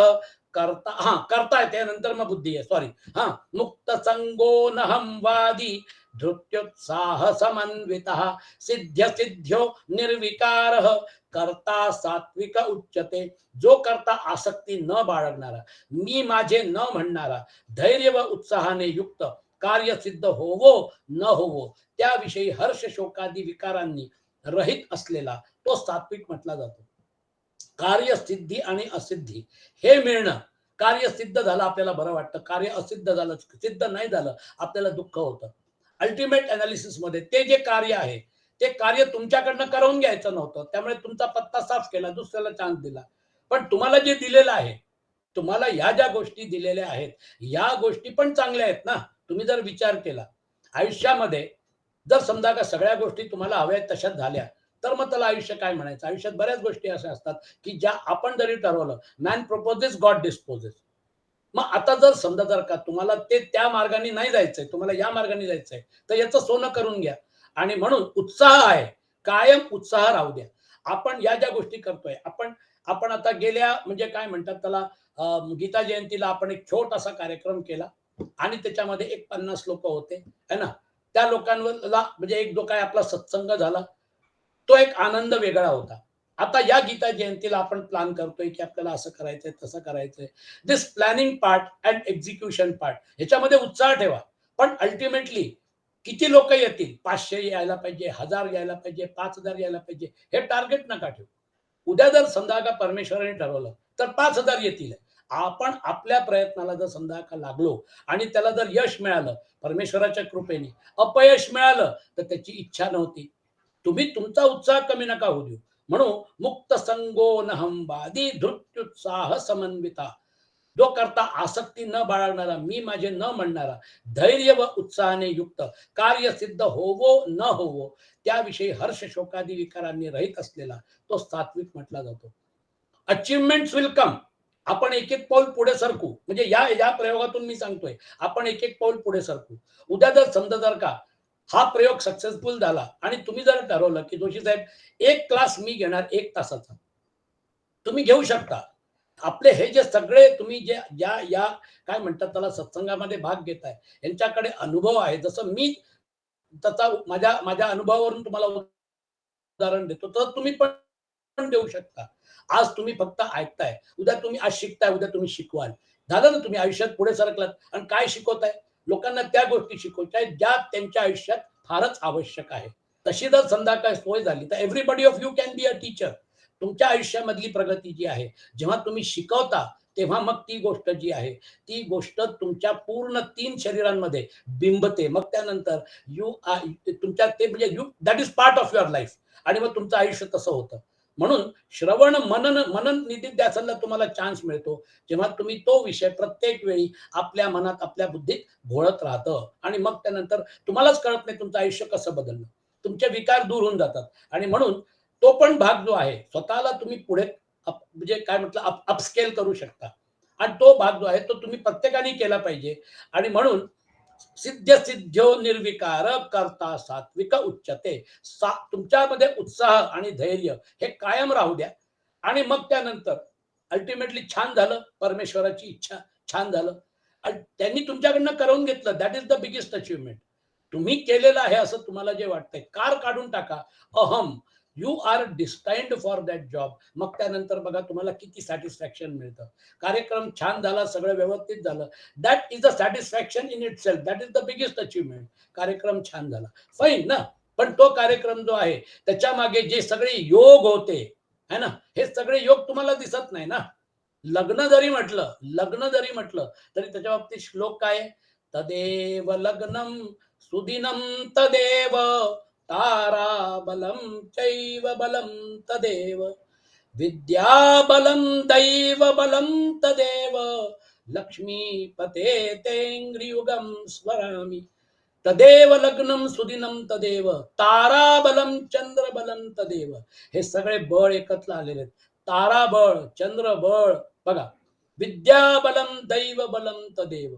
करता. हा, करता येते नंतर मग बुद्धी आहे. सॉरी. हा, मुक्त संगो नहम वादी धृत्युत्साह समन्वितः सिद्ध्य सिद्ध्यो निर्विकार करता सात्विक उच्चते. जो करता आसक्ती न बाळगणारा, मी माझे न म्हणणारा, धैर्य व उत्साहाने युक्त, कार्य सिद्ध होवो न होवो त्याविषयी हर्ष शोकादी विकारांनी रहित असलेला तो सात्विक म्हटला जातो. कार्यसिद्धी आणि असिद्धी हे मिळणं. कार्य सिद्ध झालं आपल्याला बरं वाटतं, कार्य असिद्ध झालं, सिद्ध नाही झालं आपल्याला दुःख होतं. अल्टिमेट अनालिसिस मध्ये ते जे कार्य आहे, ते कार्य तुमच्याकडनं करवून घ्यायचं नव्हतं. त्यामुळे तुमचा पत्ता साफ केला, दुसऱ्याला चान्स दिला. पण तुम्हाला जे दिलेलं आहे, तुम्हाला ह्या ज्या गोष्टी दिलेल्या आहेत, या गोष्टी पण चांगल्या आहेत ना. तुम्ही जर विचार केला आयुष्यामध्ये, जर समजा का सगळ्या गोष्टी तुम्हाला हव्या आहेत तशाच झाल्या, तर मग त्याला आयुष्य काय म्हणायचं? आयुष्यात बऱ्याच गोष्टी अशा असतात की ज्या आपण जरी ठरवलं, मॅन प्रपोजेस गॉड डिस्पोजेस. मग आता जर समजा जर का तुम्हाला ते त्या मार्गाने नाही जायचंय, तुम्हाला या मार्गाने जायचंय, तर याचं सोनं करून घ्या. आणि म्हणून उत्साह आहे, कायम उत्साह राहू द्या. आपण या ज्या गोष्टी करतोय, आपण आपण आता गेल्या म्हणजे काय म्हणतात त्याला, गीता जयंतीला आपण एक छोटासा कार्यक्रम केला आणि त्याच्यामध्ये एक 50 लोक होते, है ना. त्या लोकांना म्हणजे एक जो काय आपला सत्संग झाला, तो एक आनंद वेगळा होता. आता या गीता जयंतीला आपण प्लॅन करतोय की आपल्याला असं करायचंय, तसं करायचंय. This planning part and execution part ह्याच्यामध्ये उत्साह ठेवा. पण अल्टिमेटली किती लोक येतील? 500 यायला पाहिजे, 1000 यायला पाहिजे, 5000 यायला पाहिजे, हे टार्गेट नका ठेवू. उद्या जर समजा का परमेश्वराने ठरवलं तर 5000 येतील. आपण आपल्या प्रयत्नाला जर समजा का लागलो आणि त्याला जर यश मिळालं परमेश्वराच्या कृपेने, अपयश मिळालं तर त्याची इच्छा नव्हती. तुम्ही तुमचा उत्साह कमी नका होऊ देऊ. म्हणून मुक्त संगो नहम वादी धृत्युत्साह समन्विता. जो करता आसक्ती न बाळगणारा, मी माझे न म्हणणारा, धैर्य व उत्साहाने युक्त, कार्य सिद्ध होवो न होवो त्याविषयी हर्ष शोकादी विकारांनी रहित असलेला तो सात्विक म्हटला जातो. Achievement will come. आपण एक एक पाऊल पुढे सरकू. म्हणजे या या प्रयोगातून मी सांगतोय, आपण एक एक पाऊल पुढे सरकू. उद्या जर समजा जर का हा प्रयोग सक्सेसफुल झाला आणि तुम्ही जर ठरवलं की जोशी साहेब एक क्लास मी घेणार 1 तासाचा, तुम्ही घेऊ शकता. आपले हे जे सगळे तुम्ही जे या या काय म्हणतात त्याला सत्संगामध्ये भाग घेताय, यांच्याकडे अनुभव आहे. जसं मी त्याचा माझ्या माझ्या अनुभवावरून तुम्हाला उदाहरण देतो, तर तुम्ही पण देऊ शकता. आज तुम्ही फक्त ऐकताय, उद्या तुम्ही आज शिकताय, उद्या तुम्ही शिकवाल. झालं ना, तुम्ही आयुष्यात पुढे सरकलात. आणि काय शिकवताय? लोकांना त्या गोष्टी शिकवताय ज्या त्यांच्या आयुष्यात फारच आवश्यक आहे. तशी जर समजा काय सोय झाली तर everybody of you can be a teacher. तुमच्या आयुष्यामधली प्रगती जी आहे, जेव्हा तुम्ही शिकवता, तेव्हा मग ती गोष्ट जी आहे, ती गोष्ट तुमच्या पूर्ण 3 शरीरांमध्ये बिंबते. मग त्यानंतर यू तुमच्या ते म्हणजे you that is part of your life. आणि मग तुमचं आयुष्य तसं होतं. म्हणून श्रवण मनन मनन निधिध्यासनला तुम्हाला चान्स मिळतो जेव्हा तुम्ही तो विषय प्रत्येक वेळी आपल्या मनात आपल्या बुद्धीत घोळत राहतं आणि मग त्यानंतर तुम्हालाच कळत नाही तुमचं आयुष्य कसं बदललं, तुमचे विकार दूर होऊन जातात. आणि म्हणून तो पण भाग जो आहे स्वतःला तुम्ही पुढे म्हणजे काय म्हटलं अपस्केल करू शकता आणि तो भाग जो आहे तो तुम्ही प्रत्येकाने केला पाहिजे. आणि म्हणून सिद्ध सिद्ध्यो निर्विकार करता सात्विक उच्चते. तुमच्यामध्ये उत्साह आणि धैर्य हे कायम राहू द्या. आणि मग त्यानंतर अल्टिमेटली छान झालं, परमेश्वराची इच्छा, छान झालं आणि त्यांनी तुमच्याकडनं करवून घेतलं. That is the biggest achievement. तुम्ही केलेलं आहे असं तुम्हाला जे वाटतंय कार काढून टाका. अहम, you are destined for that job. मग त्यानंतर बघा तुम्हाला किती सॅटिस्फॅक्शन मिळतं. कार्यक्रम छान झाला, सगळं व्यवस्थित झालं, that is a satisfaction in it self. That is the biggest achievement. कार्यक्रम छान झाला, फाईन ना. पण तो कार्यक्रम जो आहे त्याच्या मागे जे सगळे योग होते है ना, हे सगळे योग तुम्हाला दिसत नाही ना. लग्न जरी म्हटलं तरी त्याच्या बाबतीत श्लोक काय आहे? तदेव लग्नम सुदिनं तदेव ताराबलं चैव बलं तदेव विद्याबलं दैवबलं तदेव लक्ष्मीपते तेङ्ग्रियुगं स्मरामि. तदेव लग्नम सुदिनं तदेव ताराबलं चंद्रबलं तदेव. हे सगळे बळ एकत्र आलेले आहेत. ताराबळ, चंद्रबळ, बघा, विद्याबलं दैवबलं तदेव,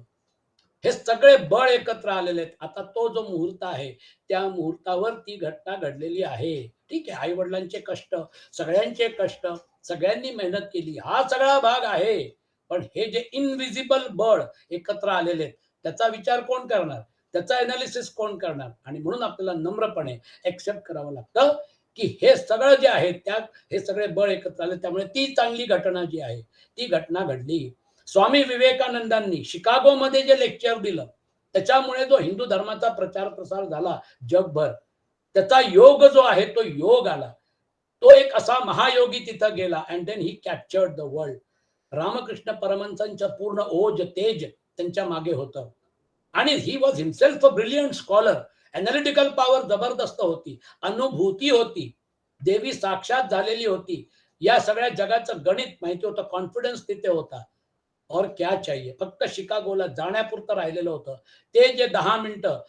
हे सगळे बळ एकत्र आलेले आहेत. आता तो जो मुहूर्त आहे त्या मुहूर्तावर ती घटना घडलेली आहे. ठीक आहे, आई वडिलांचे कष्ट, सगळ्यांचे कष्ट, सगळ्यांनी मेहनत केली, हा सगळा भाग आहे. पण हे जे इनविजिबल बळ एकत्र आलेले आहेत त्याचा विचार कोण करणार, त्याचा एनालिसिस कोण करणार? आणि म्हणून आपल्याला नम्रपणे एक्सेप्ट करावं लागतं की हे सगळं जे आहे त्यात हे सगळे बळ एकत्र आले, त्यामुळे ती चांगली घटना जी आहे ती घटना घडली. स्वामी विवेकानंदांनी शिकागोमध्ये जे लेक्चर दिलं त्याच्यामुळे जो हिंदू धर्माचा प्रचार प्रसार झाला जगभर, त्याचा योग जो आहे तो योग आला. तो एक असा महायोगी तिथं गेला and then he captured the world. Ramakrishna परमहंसांचं पूर्ण ओज तेज त्यांच्या मागे होतं. आणि he was himself a brilliant scholar. Analytical power जबरदस्त होती, अनुभूती होती, देवी साक्षात झालेली होती, या सगळ्या जगाचं गणित माहिती होतं, कॉन्फिडन्स तिथे होता. और क्या चाहिए, फक्त शिकागोला जाण्यापुरतं राहिलेलं होतं. ते जे 10 मिनिटं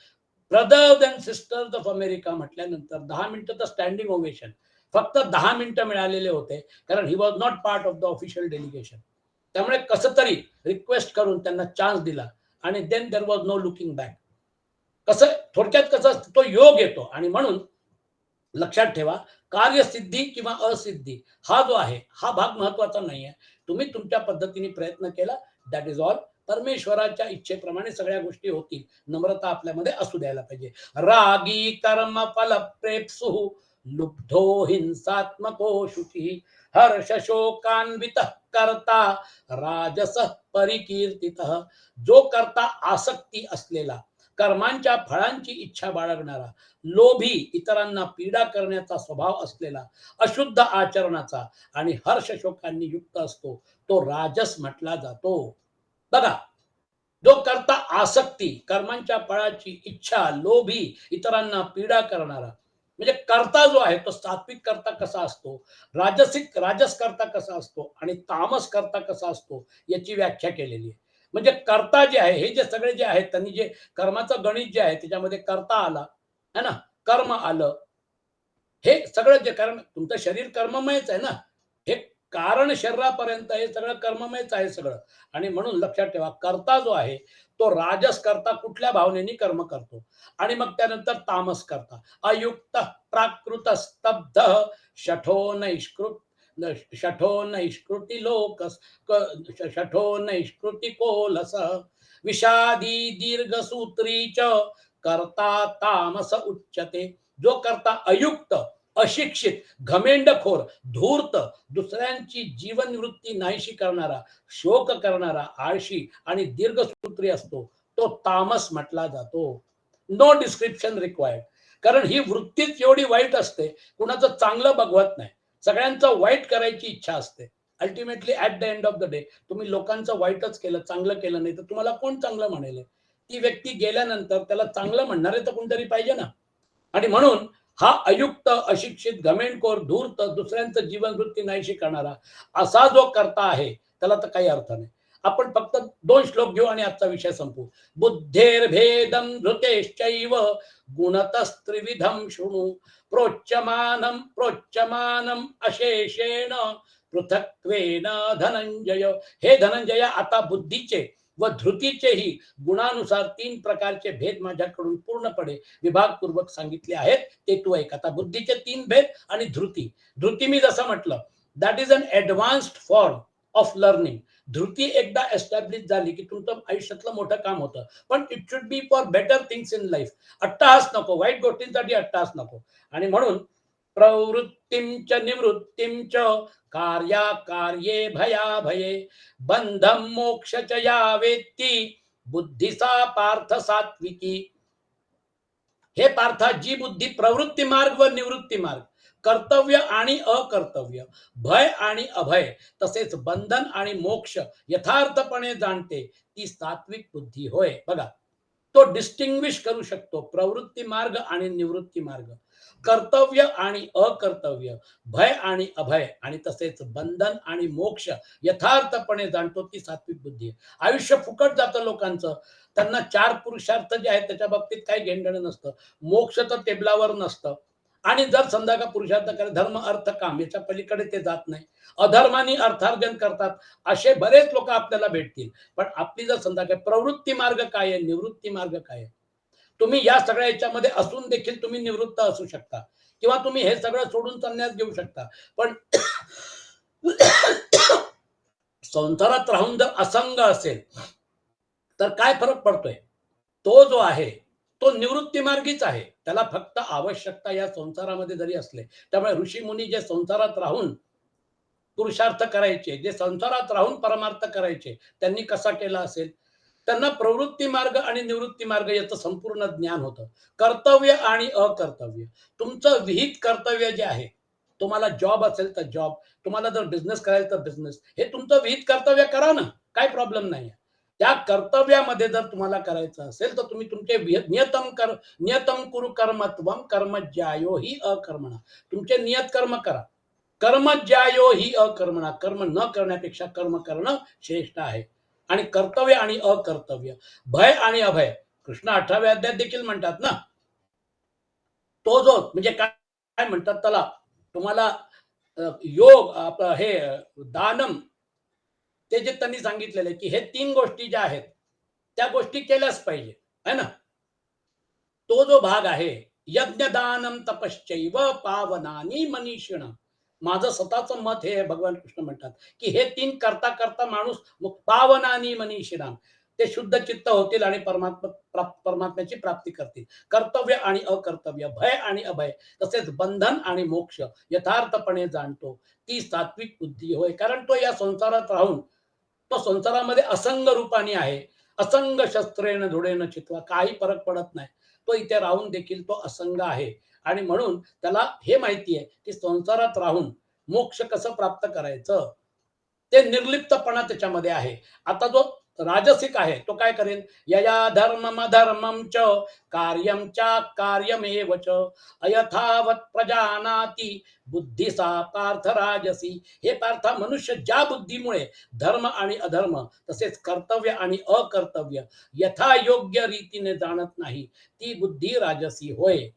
brothers and sisters of America म्हटल्यानंतर 10 मिनिटं तर स्टँडिंग ओवेशन, फक्त 10 मिनिटं मिळालेले होते कारण he was not part of the official delegation. त्यामुळे कसं तरी रिक्वेस्ट करून त्यांना चान्स दिला आणि then there was no looking back. कसं थोडक्यात कसं तो योग येतो. आणि म्हणून लक्षात ठेवा, कार्यसिद्धी किंवा असिद्धी हा जो आहे हा भाग महत्वाचा नाही आहे. तुम्ही तुमच्या पद्धतीने प्रयत्न केला, दॅट इज ऑल. परमेश्वराच्या इच्छेप्रमाणे सगळ्या गोष्टी होतील. नम्रता आपल्यामध्ये असू द्यायला पाहिजे. रागी कर्म फल प्रेप्सु लुब्धो हिंसात्मको शुची हर्ष शोकान्वित करता राजस परिकीर्तित. जो करता आसक्ती असलेला, कर्मांच्या फळांची इच्छा बाळगणारा, लोभी, इतरांना पीडा करण्याचा स्वभाव असलेला, अशुद्ध आचरणाचा आणि हर्ष शोकांनी युक्त असतो तो राजस म्हटला जातो. बघा, जो करता आसक्ती, कर्मांच्या फळाची इच्छा, लोभी, इतरांना पीडा करणारा, म्हणजे कर्ता जो आहे तो सात्विक कर्ता कसा असतो, राजसिक राजस कर्ता कसा असतो आणि तामस कर्ता कसा असतो याची व्याख्या केलेली आहे. म्हणजे कर्ता जे आहे, हे जे सगळे जे आहेत त्यांनी जे कर्माचं गणित जे आहे त्याच्यामध्ये कर्ता आला है ना, कर्म आलं, हे सगळं जे कर्म, तुमचं शरीर कर्ममयच आहे ना, हे कारण शरीरापर्यंत हे सगळं कर्ममयच आहे सगळं. आणि म्हणून लक्षात ठेवा, कर्ता जो आहे तो राजस करता कुठल्या भावनेने कर्म करतो आणि मग त्यानंतर तामस करता अयुक्त प्राकृत स्तब्ध शठो नैष्कृत शठो नैष्कृती लोक शठो नैष्कृती कोलस विषादी दीर्घसूत्री च करता तामस उच्चते. जो करता अयुक्त, अशिक्षित, घमेंडखोर, धूर्त, दुसऱ्यांची जीवनवृत्ती नाहीशी करणारा, शोक करणारा, आळशी आणि दीर्घसूत्री असतो तो तामस म्हटला जातो. No description required. कारण ही वृत्तीच एवढी वाईट असते, कुणाचं चांगलं बघवत नाही, सगळ्यांचं वाईट करायची इच्छा असते. Ultimately at the end of the day तुम्ही लोकांचं वाईटच केलं, चांगलं केलं नाही तर तुम्हाला कोण चांगलं म्हणेल? ती व्यक्ती गेल्यानंतर त्याला चांगलं म्हणणारे तर कोणतरी पाहिजे ना. आणि म्हणून हा अयुक्त, अशिक्षित, घमेंडखोर, धूर्त, दुसऱ्यांचं जीवनवृत्ती नाहीशी करणारा असा जो करता आहे त्याला तर काही अर्थ नाही. आपण फक्त 2 श्लोक घेऊ आणि आजचा विषय संपवू. बुद्धेर्भेदं धृतेश्चैव गुणतस्त्रिविधं शृणु प्रोच्यमानं प्रोच्यमानं अशेषेण पृथक्त्वेन धनंजय. हे धनंजय, आता बुद्धीचे व धृतीचेही गुणानुसार 3 प्रकारचे भेद माझ्याकडून पूर्णपणे विभागपूर्वक सांगितले आहेत, ते तू ऐक. आता बुद्धीचे 3 भेद आणि धृती. धृती मी जसं म्हटलं, that is an advanced form of learning. धृती एकदा एस्टॅब्लिश झाली की तुमचं आयुष्यातलं मोठं काम होतं. पण it should be for better things in life. अट्टहास नको, वाईट गोष्टींसाठी अट्टहास नको. आणि म्हणून प्रवृत्तींच निवृत्तींच कार्ये भयाभये बंधम मोक्ष च या वेत्ती बुद्धिसा पार्थ सात्विकी. हे पार्था, जी बुद्धी प्रवृत्ती मार्ग व निवृत्ती मार्ग, कर्तव्य आणि अकर्तव्य, भय आणि अभय, तसेच बंधन आणि मोक्ष यथार्थपणे जाणते, ती सात्विक बुद्धी होय. बघा, तो डिस्टिंग्विश करू शकतो प्रवृत्ती मार्ग आणि निवृत्ती मार्ग, कर्तव्य आणि अकर्तव्य, भय आणि अभय, आणि तसेच बंधन आणि मोक्ष यथार्थपणे जाणतो, ती सात्विक बुद्धी आहे. आयुष्य फुकट जातं लोकांचं. त्यांना 4 पुरुषार्थ जे आहेत त्याच्या बाबतीत काही घेणं नसतं. मोक्ष तर टेबलावर नसतं. आणि जर समजा का पुरुषार्थ करे, धर्म अर्थ काम याच्या पलीकडे ते जात नाही. अधर्मानी अर्थार्जन करतात, असे बरेच लोक आपल्याला भेटतील. पण आपली जर समजा काय प्रवृत्ती मार्ग काय आहे, निवृत्ती मार्ग काय आहे, तुम्ही या सगळ्या याच्यामध्ये असून देखील तुम्ही निवृत्त असू शकता, किंवा तुम्ही हे सगळं सोडून संन्यास घेऊ शकता. पण संसारात राहून जर असंग असेल तर काय फरक पडतोय? तो जो आहे तो निवृत्ती मार्गीच आहे. त्याला फक्त आवश्यकता या संसारामध्ये जरी असले, त्यामुळे ऋषी मुनी जे संसारात राहून पुरुषार्थ करायचे, जे संसारात राहून परमार्थ करायचे, त्यांनी कसा केला असेल? त्यांना प्रवृत्ती मार्ग आणि निवृत्ती मार्ग याचं संपूर्ण ज्ञान होतं. कर्तव्य आणि अकर्तव्य, तुमचं विहित कर्तव्य जे आहे, तुम्हाला जॉब असेल तर जॉब, तुम्हाला जर बिझनेस करायचा तर बिझनेस, हे तुमचं विहित कर्तव्य करा ना, काय प्रॉब्लेम नाही. त्या कर्तव्यामध्ये जर तुम्हाला करायचं असेल तर तुम्ही तुमचे नियतम कुरु कर्मत्वम कर्म ज्यायो ही अकर्मणा. तुमचे नियत कर्म करा. कर्म ज्यायो ही अकर्मणा, कर्म न करण्यापेक्षा कर्म करणं श्रेष्ठ आहे. आणि कर्तव्य आणि अकर्तव्य, भय आणि अभय, कृष्ण 18व्या अध्यायात देखील म्हणतात ना, तो जो म्हणजे काय काय म्हणतात त्याला, तुम्हाला योग आपलं हे दानम, ते जे त्यांनी सांगितलेलं आहे की हे 3 गोष्टी ज्या आहेत त्या गोष्टी केल्याच पाहिजे, है ना. तो जो भाग आहे, यज्ञदानम तपश्चैव पावनानी मनीषिण, माझं स्वतःचं मत हे भगवान कृष्ण म्हणतात की हे 3 करता करता माणूस पावनानी मनीषिणाम, ते शुद्ध चित्त होतील आणि परमात्म्याची प्राप्ती करतील. कर्तव्य आणि अकर्तव्य, भय आणि अभय, तसेच बंधन आणि मोक्ष यथार्थपणे जाणतो, ती सात्विक बुद्धी होय. कारण तो या संसारात राहून, तो संसारामध्ये असंग रूपाने आहे. असंग शस्त्रेण धुडेन चित्वा, काही फरक पडत नाही. तो इथे राहून देखील तो असंग आहे. आणि म्हणून त्याला हे माहिती आहे की संसारात राहून मोक्ष कसं प्राप्त करायचं, ते निर्लिप्तपणा त्याच्यामध्ये आहे. आता जो राजसिक आहे तो काय करेल, यया धर्मम अधर्मम च कार्यम च कार्यमेव च अयथावत प्रजानाती बुद्धिसा पार्थ राजसी. हे पार्थ, मनुष्य ज्या बुद्धीमुळे धर्म आणि अधर्म तसेच कर्तव्य आणि अकर्तव्य यथायोग्य रीतीने जाणत नाही, ती बुद्धी राजसी होय.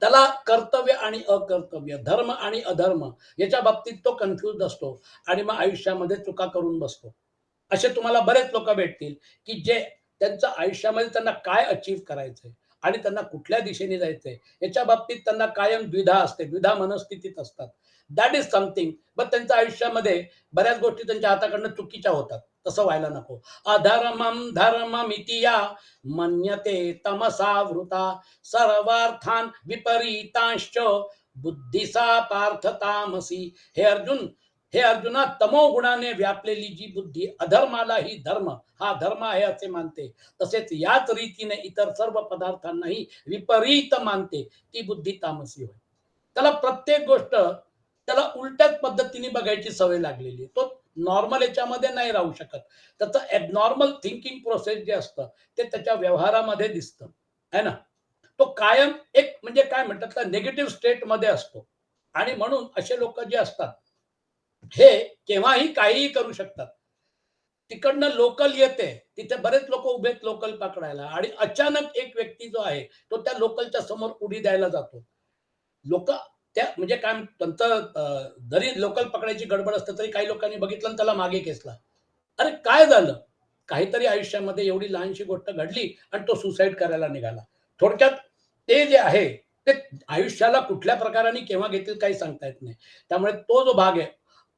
त्याला कर्तव्य आणि अकर्तव्य, धर्म आणि अधर्म याच्या बाबतीत तो कन्फ्यूज असतो आणि मग आयुष्यामध्ये चुका करून बसतो. असे तुम्हाला बरेच लोक भेटतील की जे त्यांच्या आयुष्यामध्ये त्यांना काय अचीव करायचंय आणि त्यांना कुठल्या दिशेने जायचंय याच्या बाबतीत त्यांना कायम द्विधा असते, द्विधा मनस्थितीत असतात. That is something. पण त्यांच्या आयुष्यामध्ये बऱ्याच गोष्टी त्यांच्या हाताकडनं चुकीच्या होतात. तसं व्हायला नको. अधर्मम धर्ममिति या मन्यते तमसावृता सर्वार्थान विपरीतांश्च बुद्धिसा पार्थ तामसी. हे अर्जुन, हे अर्जुना, तमो गुणाने व्यापलेली जी बुद्धी अधर्मालाही धर्म, हा धर्म आहे असे मानते, तसेच याच रीतीने इतर सर्व पदार्थांनाही विपरीत मानते, ती बुद्धी तामसी होय. त्याला प्रत्येक गोष्ट त्याला उलट्याच पद्धतीने बघायची सवय लागलेली आहे. तो नॉर्मल याच्यामध्ये नाही राहू शकत. त्याचं ॲबनॉर्मल थिंकिंग प्रोसेस जे असतं ते त्याच्या व्यवहारामध्ये दिसतं, है ना. तो कायम एक म्हणजे काय म्हणतात ना निगेटिव्ह स्टेटमध्ये असतो. आणि म्हणून असे लोक जे असतात, हे केव्हाही काहीही करू शकतात. तिकडनं लोकल येते. तिथे बरेच लोक उभे आहेत लोकल पकडायला आणि अचानक एक व्यक्ती जो आहे, तो त्या लोकलच्या समोर उडी द्यायला जातो. लोकं त्या म्हणजे काय त्यांचं जरी लोकल पकडायची गडबड असते, तरी काही लोकांनी बघितलं आणि त्याला मागे खेचला. अरे काय झालं? काहीतरी आयुष्यामध्ये एवढी लहानशी गोष्ट घडली आणि तो सुसाईड करायला निघाला. थोडक्यात ते जे आहे, ते आयुष्याला कुठल्या प्रकाराने केव्हा घेतील काही सांगता येत नाही. त्यामुळे तो जो भाग आहे,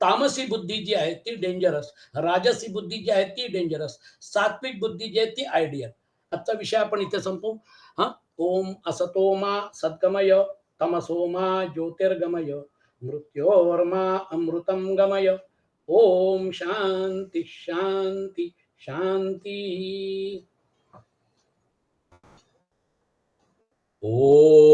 तामसी बुद्धी जी आहे ती डेंजरस, राजसी बुद्धी जी आहे ती डेंजरस, सात्विक बुद्धी जी आहे ती आयडियल. आजचा विषय आपण इथे संपवू. हां. ओम असतो मा सद्गमय, तमसो मा ज्योतिर्गमय, मृत्योर्मा अमृतं गमय. ओम शांती शांती शांती. ओम